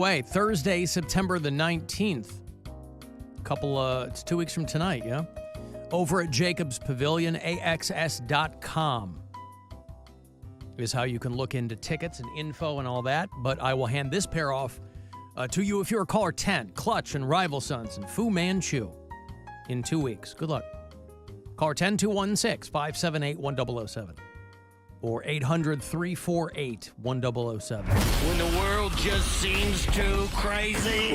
Way, Thursday, September the 19th. It's 2 weeks from tonight, yeah? Over at Jacobs Pavilion, AXS.com is how you can look into tickets and info and all that. But I will hand this pair off to you if you're a caller 10, Clutch and Rival Sons and Fu Manchu in 2 weeks. Good luck. Caller 10-216-578-1007 or 800-348-1007. When the world just seems too crazy.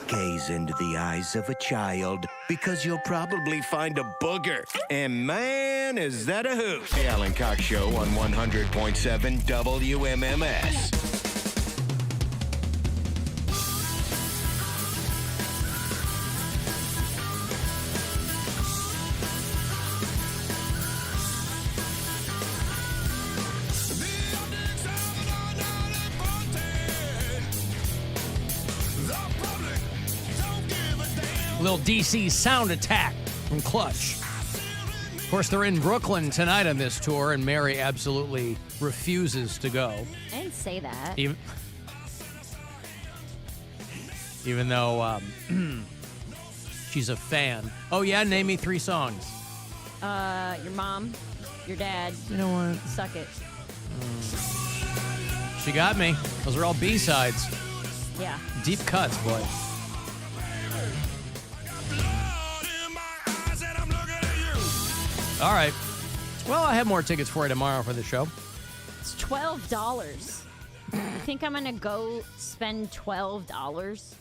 Gaze into the eyes of a child, because you'll probably find a booger. And man, is that a hoot. The Alan Cox Show on 100.7 WMMS. Little DC sound attack from Clutch. Of course, they're in Brooklyn tonight on this tour, and Mary absolutely refuses to go. I didn't say that. Even though she's a fan. Oh, yeah? Name me 3 songs. Your mom, your dad. You know what? Suck it. She got me. Those are all B-sides. Yeah. Deep cuts, boy. All right. Well, I have more tickets for you tomorrow for the show. It's $12. You think I'm going to go spend $12?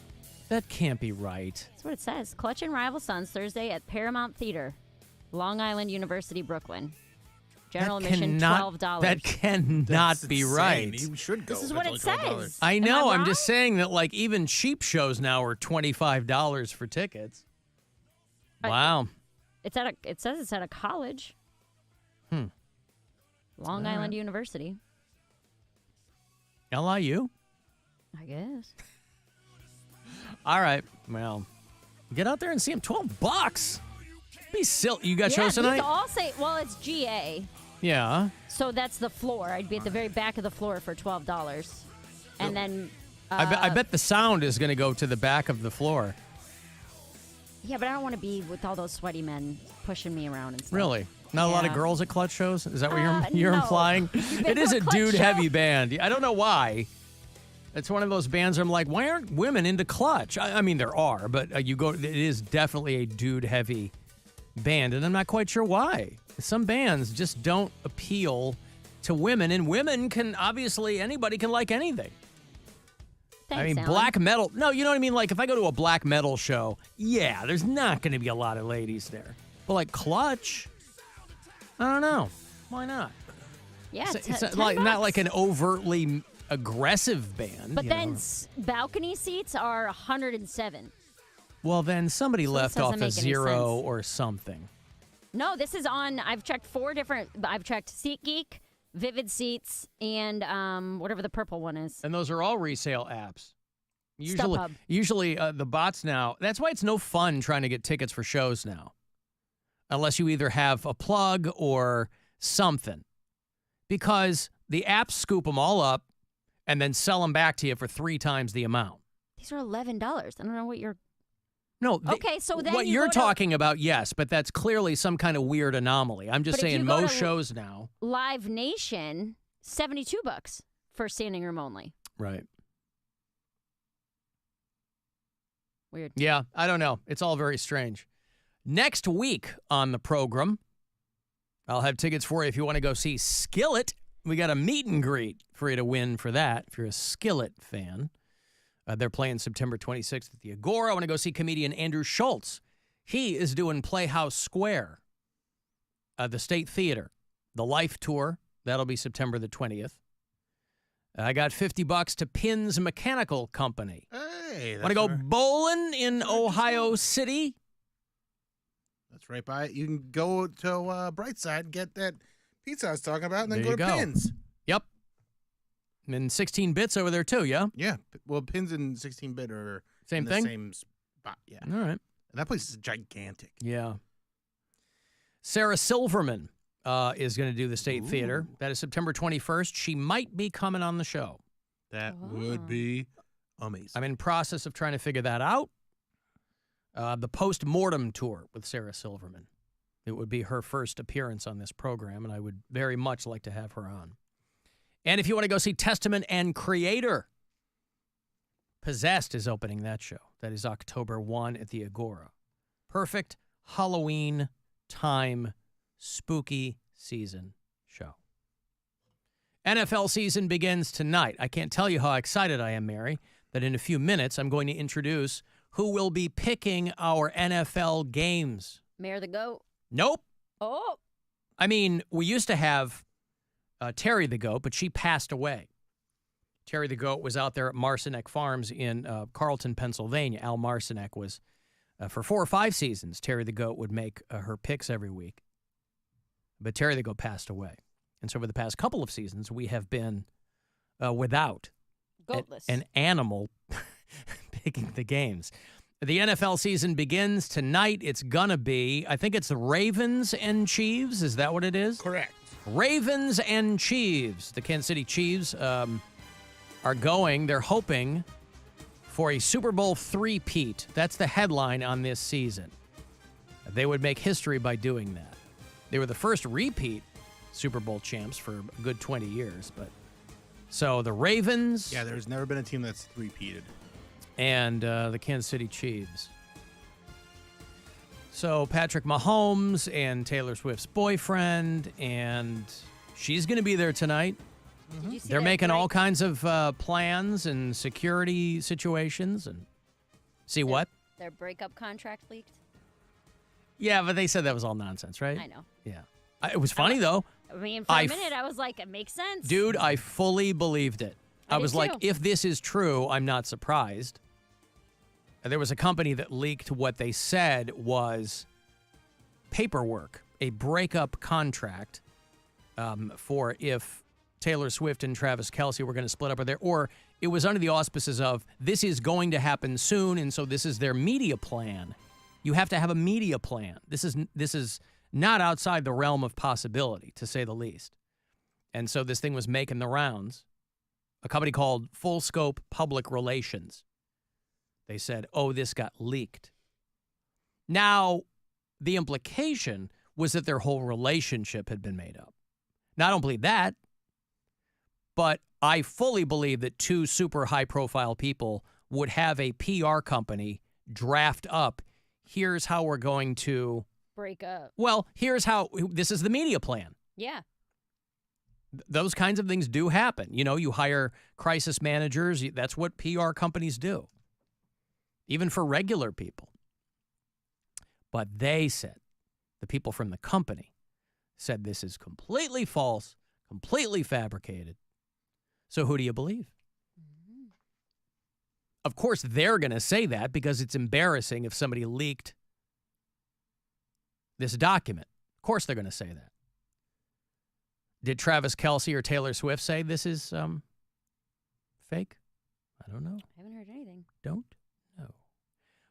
That can't be right. That's what it says. Clutch and Rival Sons, Thursday at Paramount Theater, Long Island University, Brooklyn. General admission, $12. That cannot be right. You should go. This is what it says. I know. Am I I'm just saying that, like, even cheap shows now are $25 for tickets. Wow. It says it's at a college. Long Island University. LIU? I guess. All right. Well, get out there and see him. $12. Be silly. You got shows tonight? It's GA. Yeah. So that's the floor. I'd be at the very back of the floor for $12. And then... I bet the sound is going to go to the back of the floor. Yeah, but I don't want to be with all those sweaty men pushing me around and stuff. Really? Not a lot of girls at Clutch shows? Is that what you're no. implying? It is a Clutch dude-heavy band. I don't know why. It's one of those bands where I'm like, why aren't women into Clutch? I mean, there are, but it is definitely a dude-heavy band, and I'm not quite sure why. Some bands just don't appeal to women, and women can, obviously, anybody can like anything. Thanks, I mean, Alan. black metal. No, you know what I mean? Like, if I go to a black metal show, yeah, there's not going to be a lot of ladies there. But, like, Clutch, I don't know. Why not? Yeah, It's $10. not like an overtly aggressive band. But then balcony seats are $107. Well, then somebody So left this doesn't off a make any zero sense. or something. No, this is on. I've checked 4 different. I've checked SeatGeek, Vivid Seats, and whatever the purple one is. And those are all resale apps. StubHub. Usually the bots now, that's why it's no fun trying to get tickets for shows now. Unless you either have a plug or something. Because the apps scoop them all up and then sell them back to you for 3 times the amount. These are $11. I don't know what you're... No. Okay, so then what you you're go to- talking about, yes, but that's clearly some kind of weird anomaly. I'm just But if saying you go most to shows now. Live Nation, $72 for standing room only. Right. Weird. Yeah, I don't know. It's all very strange. Next week on the program, I'll have tickets for you if you want to go see Skillet. We got a meet and greet for you to win for that if you're a Skillet fan. They're playing September 26th at the Agora. I want to go see comedian Andrew Schultz. He is doing Playhouse Square, the State Theater, the Life Tour. That'll be September the 20th. I got $50 to Pins Mechanical Company. Hey, Want to go bowling in Ohio City? That's right by it. You can go to Brightside and get that pizza I was talking about, and then There go you to go. Pins. Yep. And 16 bits over there too, yeah? Yeah. Well, Pins and 16-bit are Same in thing? the same spot. Yeah. All right. And that place is gigantic. Yeah. Sarah Silverman is going to do the State Theater. That is September 21st. She might be coming on the show. That would be Amazing. I'm in process of trying to figure that out. The post-mortem tour with Sarah Silverman. It would be her first appearance on this program, and I would very much like to have her on. And if you want to go see Testament and Creator, Possessed is opening that show. That is October 1 at the Agora. Perfect Halloween time, spooky season show. NFL season begins tonight. I can't tell you how excited I am, Mary, that in a few minutes I'm going to introduce who will be picking our NFL games. Mayor the Goat. Nope. Oh. I mean, we used to have Terry the Goat, but she passed away. Terry the Goat was out there at Marcinek Farms in Carlton, Pennsylvania. Al Marcinek was, for 4 or 5 seasons, Terry the Goat would make her picks every week. But Terry the Goat passed away. And so over the past couple of seasons, we have been without an animal picking the games. The NFL season begins tonight. It's going to be, I think it's the Ravens and Chiefs. Is that what it is? Correct. Ravens and Chiefs. The Kansas City Chiefs are going. They're hoping for a Super Bowl three-peat. That's the headline on this season. They would make history by doing that. They were the first repeat Super Bowl champs for a good 20 years. But so the Ravens. Yeah, there's never been a team that's three-peated. And the Kansas City Chiefs. So Patrick Mahomes and Taylor Swift's boyfriend, and she's going to be there tonight. Did you see They're that making all break- kinds of plans and security situations. And see their- what? Their breakup contract leaked. Yeah, but they said that was all nonsense, right? I know. Yeah. It was funny, though. I mean, for a minute, I was like, it makes sense. Dude, I fully believed it. I did was like, too. if this is true, I'm not surprised. And there was a company that leaked what they said was paperwork, a breakup contract for if Taylor Swift and Travis Kelce were going to split up, or it was under the auspices of this is going to happen soon, and so this is their media plan. You have to have a media plan. This is not outside the realm of possibility, to say the least. And so this thing was making the rounds. A company called Full Scope Public Relations. They said, oh, this got leaked. Now, the implication was that their whole relationship had been made up. Now, I don't believe that, but I fully believe that 2 super high-profile people would have a PR company draft up, here's how we're going to break up. Well, here's how, this is the media plan. Yeah. Those kinds of things do happen. You know, you hire crisis managers. That's what PR companies do, even for regular people. But they said, the people from the company said this is completely false, completely fabricated. So who do you believe? Mm-hmm. Of course, they're going to say that because it's embarrassing if somebody leaked this document. Of course they're going to say that. Did Travis Kelce or Taylor Swift say this is fake? I don't know. I haven't heard anything. Don't know.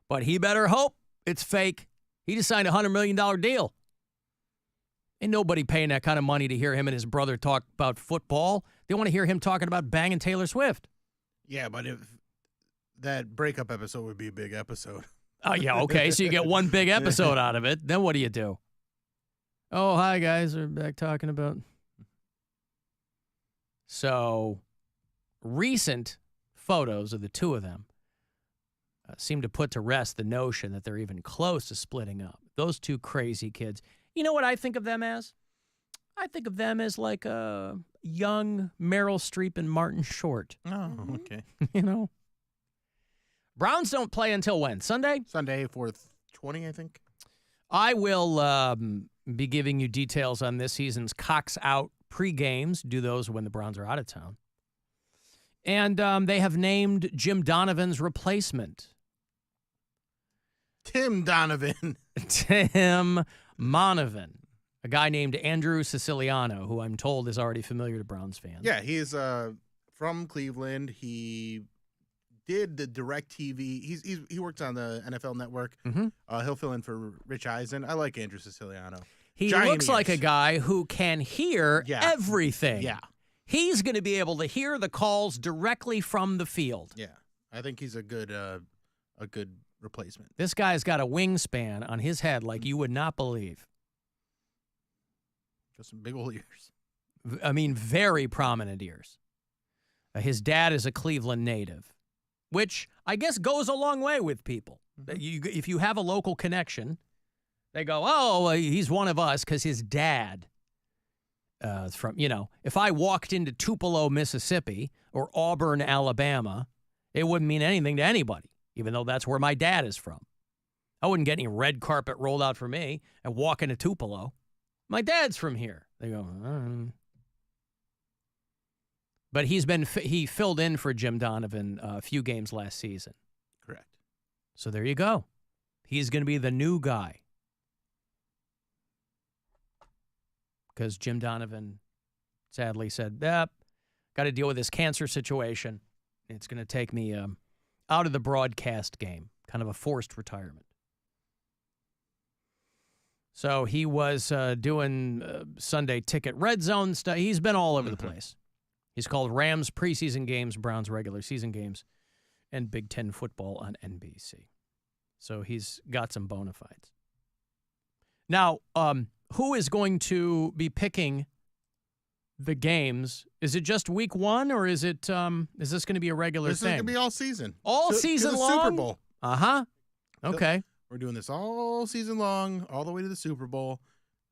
But he better hope it's fake. He just signed a $100 million deal. Ain't nobody paying that kind of money to hear him and his brother talk about football. They want to hear him talking about banging Taylor Swift. Yeah, but if that breakup episode would be a big episode. Oh, yeah, okay. So you get one big episode out of it. Then what do you do? Oh, hi, guys. We're back talking about. So recent photos of the two of them seem to put to rest the notion that they're even close to splitting up. Those two crazy kids. You know what I think of them as? I think of them as like a young Meryl Streep and Martin Short. Oh, okay. You know? Browns don't play until when? Sunday? Sunday, 4/20, I think. I will be giving you details on this season's Cox Out pre-games. Do those when the Browns are out of town. And they have named Jim Donovan's replacement. Tim Donovan. Tim Monovan. A guy named Andrew Siciliano, who I'm told is already familiar to Browns fans. Yeah, he's from Cleveland. He did the DirecTV. He works on the NFL Network. Mm-hmm. He'll fill in for Rich Eisen. I like Andrew Siciliano. He Giant looks like a ears. guy who can hear everything. Yeah. He's going to be able to hear the calls directly from the field. Yeah. I think he's a good replacement. This guy's got a wingspan on his head like you would not believe. Got some big old ears. I mean, very prominent ears. His dad is a Cleveland native, which I guess goes a long way with people. If you have a local connection, they go, oh, he's one of us because his dad from, if I walked into Tupelo, Mississippi or Auburn, Alabama, it wouldn't mean anything to anybody, even though that's where my dad is from. I wouldn't get any red carpet rolled out for me and walk into Tupelo. My dad's from here. They go, But he filled in for Jim Donovan a few games last season. Correct. So there you go. He's going to be the new guy. Because Jim Donovan sadly said, got to deal with this cancer situation. It's going to take me out of the broadcast game, kind of a forced retirement. So he was doing Sunday Ticket Red Zone stuff. He's been all over the place. He's called Rams preseason games, Browns regular season games, and Big Ten football on NBC. So he's got some bona fides. Now, who is going to be picking the games? Is it just week one, or is it? Is this going to be a regular thing? This is going to be all season. All season to the long? Super Bowl. Uh-huh. Okay. We're doing this all season long, all the way to the Super Bowl.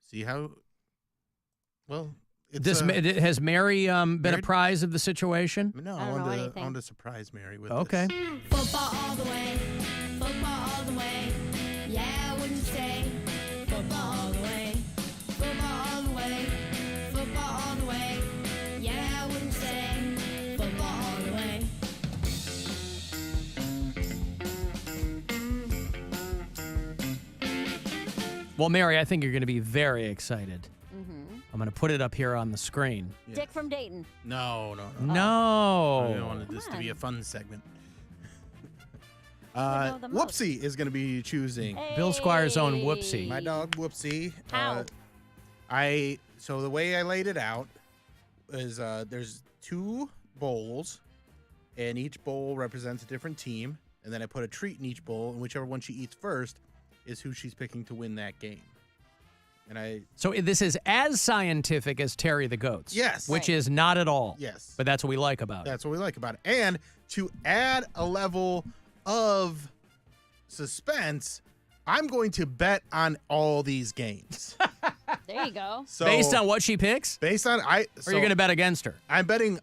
See how, well, it's... Has Mary been apprised of the situation? No, I wanted to surprise Mary with this. Football all the way. Football all the way. Yeah, wouldn't you say? Football all the way. Football all the way. Football all the way. Yeah, wouldn't you say? Football all the way. Well, Mary, I think you're going to be very excited. I'm going to put it up here on the screen. Yeah. Dick from Dayton. No. No. I wanted this to be a fun segment. know the most. Whoopsie is going to be choosing. Bill Squire's own Whoopsie. My dog Whoopsie. How? So the way I laid it out is there's 2 bowls, and each bowl represents a different team, and then I put a treat in each bowl, and whichever one she eats first is who she's picking to win that game. So this is as scientific as Terry the Goats. Yes. Which is not at all. Yes. But that's what we like about it. That's what we like about it. And to add a level of suspense, I'm going to bet on all these games. There you go. So based on what she picks? or you're going to bet against her? I'm betting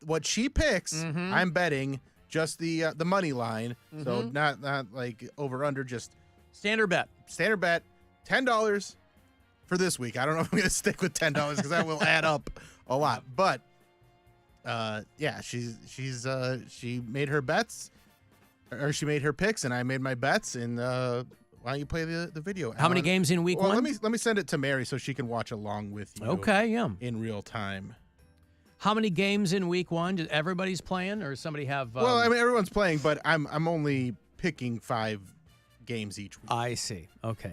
what she picks. I'm betting just the money line. So not like over under, just Standard bet. standard bet. $10 for this week. I don't know if I'm going to stick with $10 because that will add up a lot. But yeah, she made her bets, or she made her picks, and I made my bets. And why don't you play the video? How many games in week one? Let me send it to Mary so she can watch along with you. Okay, yeah. In real time. How many games in week one? Does everybody's playing, or somebody have? Well, I mean, everyone's playing, but I'm only picking 5 games each week. I see. Okay,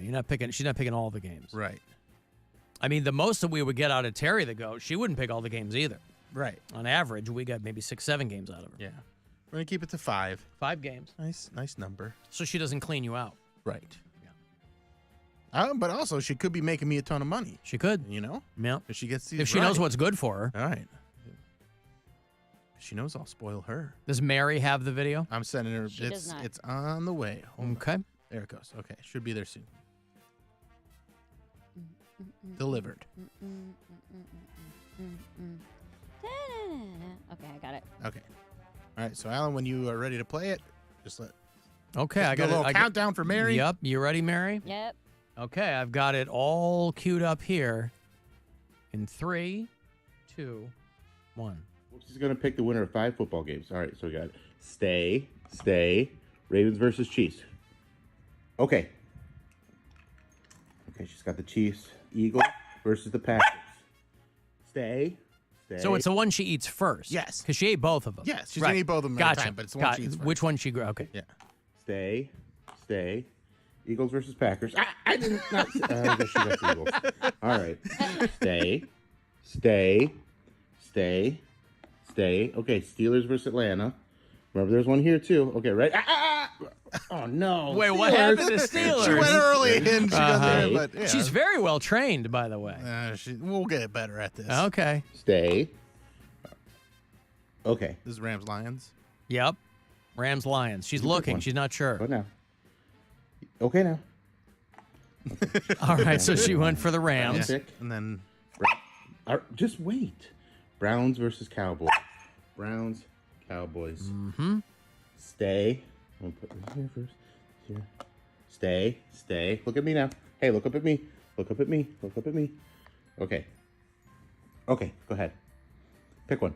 she's not picking all the games. Right. I mean, the most that we would get out of Terry the Goat, she wouldn't pick all the games either. Right. On average, we got maybe 6-7 games out of her. Yeah. We're gonna keep it to 5. 5 games. Nice number. So she doesn't clean you out. Right. Yeah. But also, she could be making me a ton of money. She could. You know? Yeah. If she gets these If she knows what's good for her. All right. She knows I'll spoil her. Does Mary have the video? I'm sending her. She does not. It's on the way. Hold on. Okay. There it goes. Okay. Should be there soon. Delivered. Okay, I got it. Okay. All right. So, Alan, when you are ready to play it, just let. Okay, I do a got little countdown for Mary. Yep. You ready, Mary? Yep. Okay, I've got it all queued up here. In 3, 2, 1. She's going to pick the winner of 5 football games. All right, so we got stay, Ravens versus Chiefs. Okay, she's got the Chiefs, Eagles versus the Packers. Stay. So it's the one she eats first. Yes. Because she ate both of them. Yes, she's gonna eat both of them at a time, but it's the one she eats first. Which one she grew? Okay. Yeah. Stay. Eagles versus Packers. I did not. I guess she got the Eagles. All right. Stay. Okay, Steelers versus Atlanta. Remember, there's one here too. Okay, right? Oh no! Wait, what happened to Steelers? She went early and she got there, but yeah. She's very well trained, by the way. We'll get better at this. Okay. Stay. Okay. This is Rams Lions. Yep. Rams Lions. She's looking. She's not sure. Go now. Okay now. All right, so she went for the Rams. Pick. And then Just wait. Browns versus Cowboys. Browns, Cowboys. Mm-hmm. Stay. I'm gonna put this here first. Here. Stay. Stay. Look at me now. Hey, look up at me. Look up at me. Look up at me. Okay. Okay, go ahead. Pick one.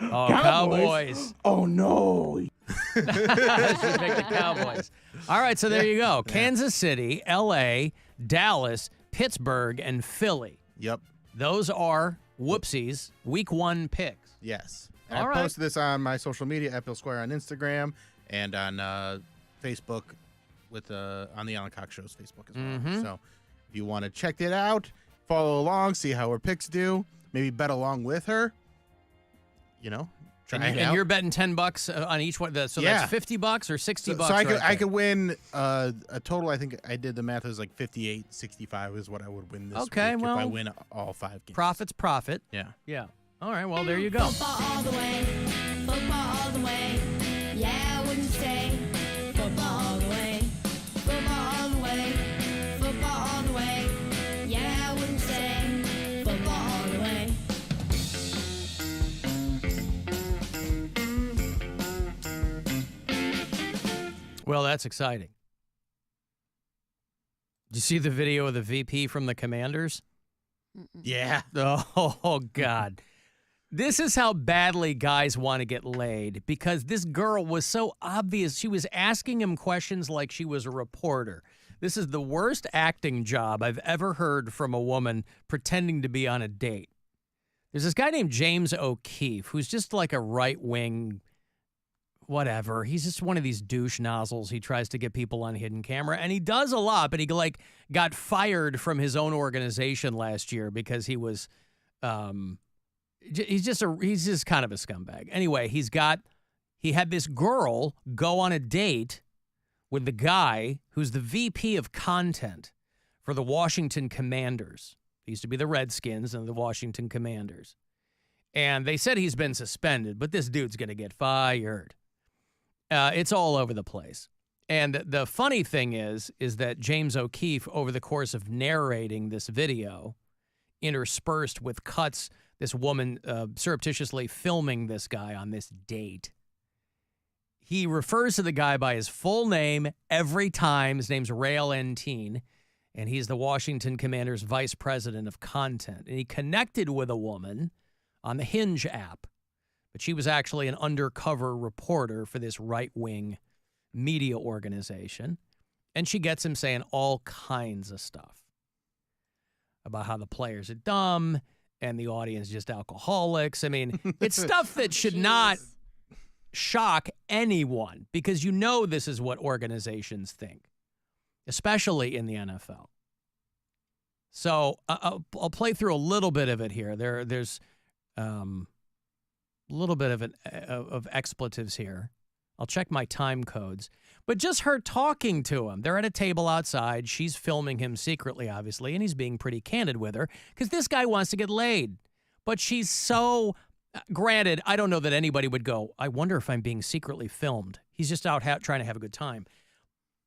Oh, Cowboys. Oh, no. She picked the Cowboys. All right, so there you go. Kansas City, L.A., Dallas, Pittsburgh, and Philly. Yep. Those are Whoopsie's Week 1 picks. Yes. And All I right. posted this on my social media at Bill Squire on Instagram and on Facebook on the Alan Cox Show's Facebook as well. Mm-hmm. So if you want to check it out, follow along, see how her picks do, maybe bet along with her. You know, try it out. And you're betting $10 on each one. So Yeah. that's $50 or $60. So I could win a total. I think I did the math. It was like 58, 65 is what I would win this week Okay, well, if I win all 5 games. Profit's profit. Yeah. Yeah. All right. Well, there you go. Football all the way, football all the way. Yeah, wouldn't you say? Football all the way, football all the way, football all the way. Yeah, wouldn't you say? Football all the way. Well, that's exciting. Did you see the video of the VP from the Commanders? Yeah. Oh, God. This is how badly guys want to get laid because this girl was so obvious. She was asking him questions like she was a reporter. This is the worst acting job I've ever heard from a woman pretending to be on a date. There's this guy named James O'Keefe who's just like a right-wing whatever. He's just one of these douche nozzles. He tries to get people on hidden camera, and he does a lot, but he got fired from his own organization last year because he was he's just kind of a scumbag. Anyway, he had this girl go on a date with the guy who's the VP of content for the Washington Commanders. He used to be the Redskins and the Washington Commanders. And they said he's been suspended, but this dude's going to get fired. It's all over the place. And the funny thing is that James O'Keefe, over the course of narrating this video, interspersed with cuts, this woman surreptitiously filming this guy on this date. He refers to the guy by his full name every time. His name's Rael Entine, and he's the Washington Commanders vice president of content. And he connected with a woman on the Hinge app, but she was actually an undercover reporter for this right-wing media organization. And she gets him saying all kinds of stuff about how the players are dumb and the audience just alcoholics. I mean, it's stuff that should not shock anyone because you know this is what organizations think, especially in the NFL. So I'll play through a little bit of it here. There's a little bit of expletives here. I'll check my time codes. But just her talking to him. They're at a table outside. She's filming him secretly, obviously, and he's being pretty candid with her because this guy wants to get laid. But she's so... Granted, I don't know that anybody would go, I wonder if I'm being secretly filmed. He's just out trying to have a good time.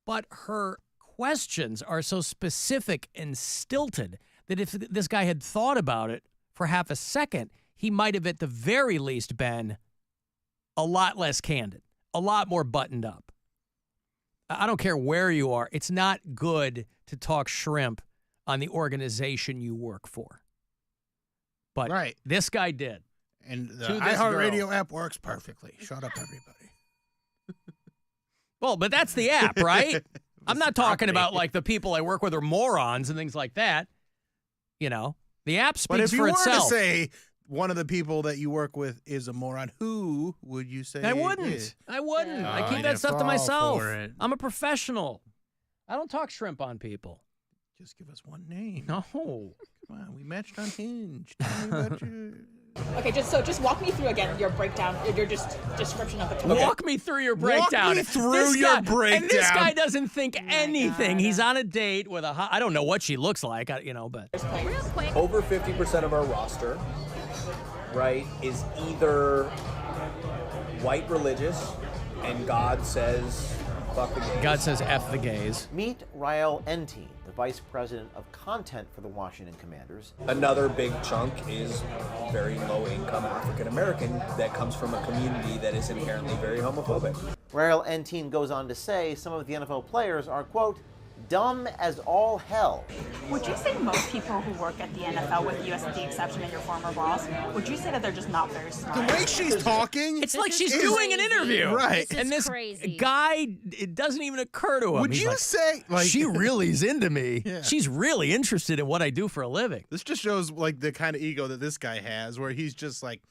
But her questions are so specific and stilted that if this guy had thought about it for half a second, he might have at the very least been a lot less candid, a lot more buttoned up. I don't care where you are. It's not good to talk shrimp on the organization you work for. But Right. This guy did. And the To this iHeartRadio app works perfectly. Shut up, everybody. Well, but that's the app, right? I'm not talking company. about like the people I work with are morons and things like that. You know, the app But speaks if you for were itself. to say one of the people that you work with is a moron, who would you say I it wouldn't. is? I wouldn't. Yeah. I Oh, keep you that didn't stuff to fall myself. for it. I'm a professional. I don't talk shrimp on people. Just give us one name. No. Come on, we matched on Hinge. Tell me about your Okay, just walk me through again your breakdown, your just description of the tour. Walk me through your breakdown. Walk me through your breakdown. And this guy doesn't think anything. He's on a date with I don't know what she looks like, but. Real quick. Over 50% of our roster, right, is either white religious and God says, fuck the gays. God says F the gays. Meet Rael Entine, the Vice President of Content for the Washington Commanders. Another big chunk is very low-income African American that comes from a community that is inherently very homophobic. Rael Entine goes on to say some of the NFL players are, quote, dumb as all hell. Would you say most people who work at the NFL, with you as the exception of your former boss, would you say that they're just not very smart? The way she's talking, It's like she's doing an interview. Right. This And is this crazy. guy, it doesn't even occur to him. Would He's you like, say, like, she really is into me. Yeah. She's really interested in what I do for a living. this just shows like the kind of ego that this guy has, where he's just like,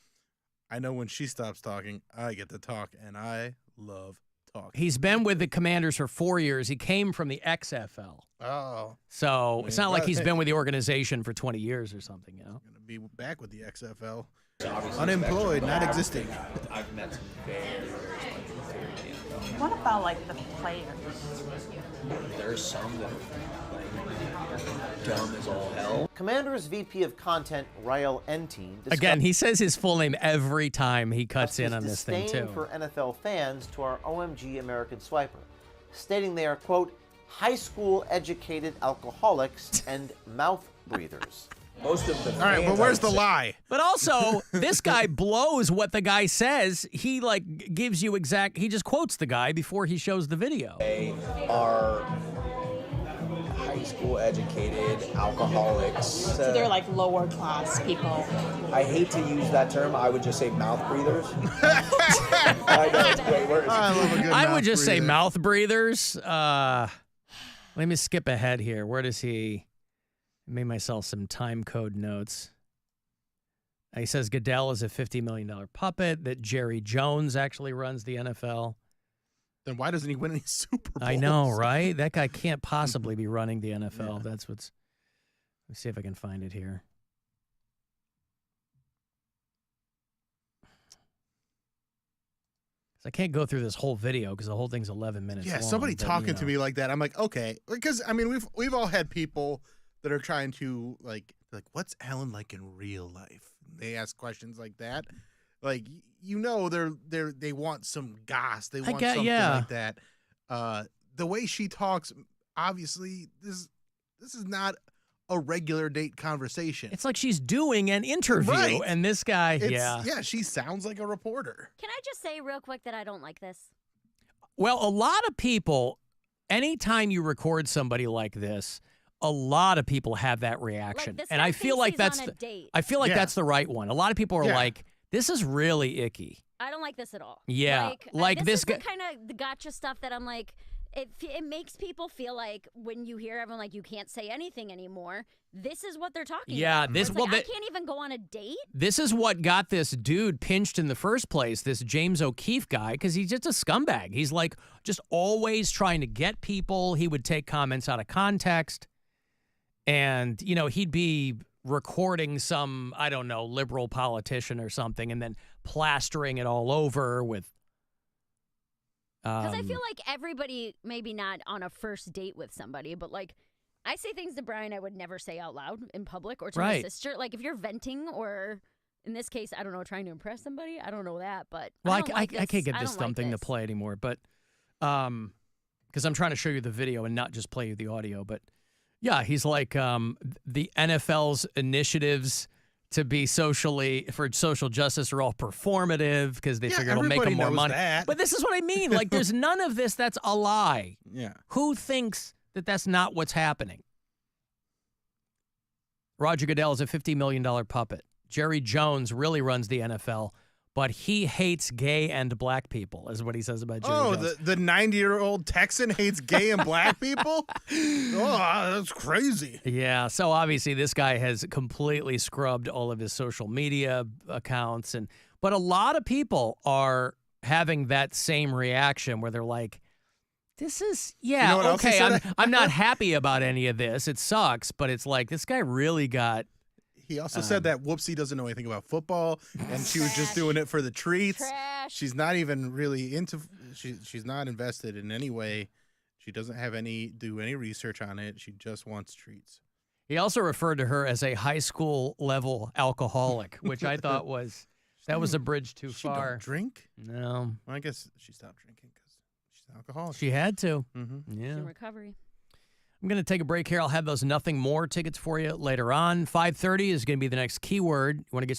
I know when she stops talking, I get to talk, and I love talking. He's been with the Commanders for 4 years. He came from the XFL. Oh, So it's not like he's been with the organization for 20 years or something, you know? gonna be back with the XFL. Unemployed, not existing. I've met some very, very smart people. What about like the players? There's some that are dumb as all hell. Commanders VP of Content Rael Entine Again, he says his full name every time he cuts discussed in on his this thing, disdain too. for NFL fans to our OMG American Swiper, stating they are, quote, high school educated alcoholics and mouth breathers. Most of the All right, but where's the lie? But also, this guy blows what the guy says. He, like, gives you he just quotes the guy before he shows the video. They are high school educated alcoholics. So they're like lower class people. I hate to use that term. I would just say mouth breathers. I know it's way worse. I love a good I mouth would just say breather. mouth breathers. Let me skip ahead here. Where does he... I made myself some time code notes. He says Goodell is a $50 million puppet, that Jerry Jones actually runs the NFL. Then why doesn't he win any Super Bowls? I know, right? That guy can't possibly be running the NFL. Yeah. That's what's... Let me see if I can find it here. I can't go through this whole video because the whole thing's 11 minutes Yeah, long. somebody but, talking you to know. me like that, I'm like, okay, because I mean, we've all had people that are trying to like, what's Alan like in real life? They ask questions like that, like you know, they want some goss, they want something like that. The way she talks, obviously, this is not a regular date conversation. It's like she's doing an interview, Right. and this guy, Yeah, she sounds like a reporter. Can I just say real quick that I don't like this? Well, a lot of people, anytime you record somebody like this, a lot of people have that reaction, this and guy I feel thinks like he's that's on a the, date. I feel like Yeah. that's the right one. A lot of people are Yeah. like, "This is really icky." I don't like this at all. Yeah, like this this is guy- the kind of the gotcha stuff that I'm like, it makes people feel like when you hear everyone like you can't say anything anymore. This is what they're talking Yeah, about. this- It's well, like, I that- can't even go on a date. This is what got this dude pinched in the first place, this James O'Keefe guy, because he's just a scumbag. He's like just always trying to get people. He would take comments out of context. And, you know, he'd be recording some, I don't know, liberal politician or something and then plastering it all over with. Because I feel like everybody, maybe not on a first date with somebody, but like I say things to Brian I would never say out loud in public or to my Right. sister. Like if you're venting or in this case, I don't know, trying to impress somebody. I don't know that, but Well, I don't like I this. can't get I this don't dumb like thing this. to play anymore, but because I'm trying to show you the video and not just play you the audio. But yeah, he's like the NFL's initiatives to be for social justice are all performative because they figure it'll make them everybody more knows money. that. But this is what I mean. Like, there's none of this that's a lie. Yeah. Who thinks that that's not what's happening? Roger Goodell is a $50 million puppet. Jerry Jones really runs the NFL, but he hates gay and black people, is what he says about Jerry Jones. The 90-year-old Texan hates gay and black people? Oh, that's crazy. Yeah, so obviously this guy has completely scrubbed all of his social media accounts, but a lot of people are having that same reaction where they're like, this is, You know what else he okay, said? I'm not happy about any of this. It sucks, but it's like this guy really got He also said that Whoopsie doesn't know anything about football, and she was just doing it for the treats. Trash. She's not even really into. She's not invested in any way. She doesn't have do any research on it. She just wants treats. He also referred to her as a high school level alcoholic, which I thought was a bridge too She far. don't drink? No, Well, I guess she stopped drinking because she's an alcoholic. she had to. Mm-hmm. Yeah. In recovery. I'm going to take a break here. I'll have those Nothing More tickets for you later on. 5:30 is going to be the next keyword. You want to get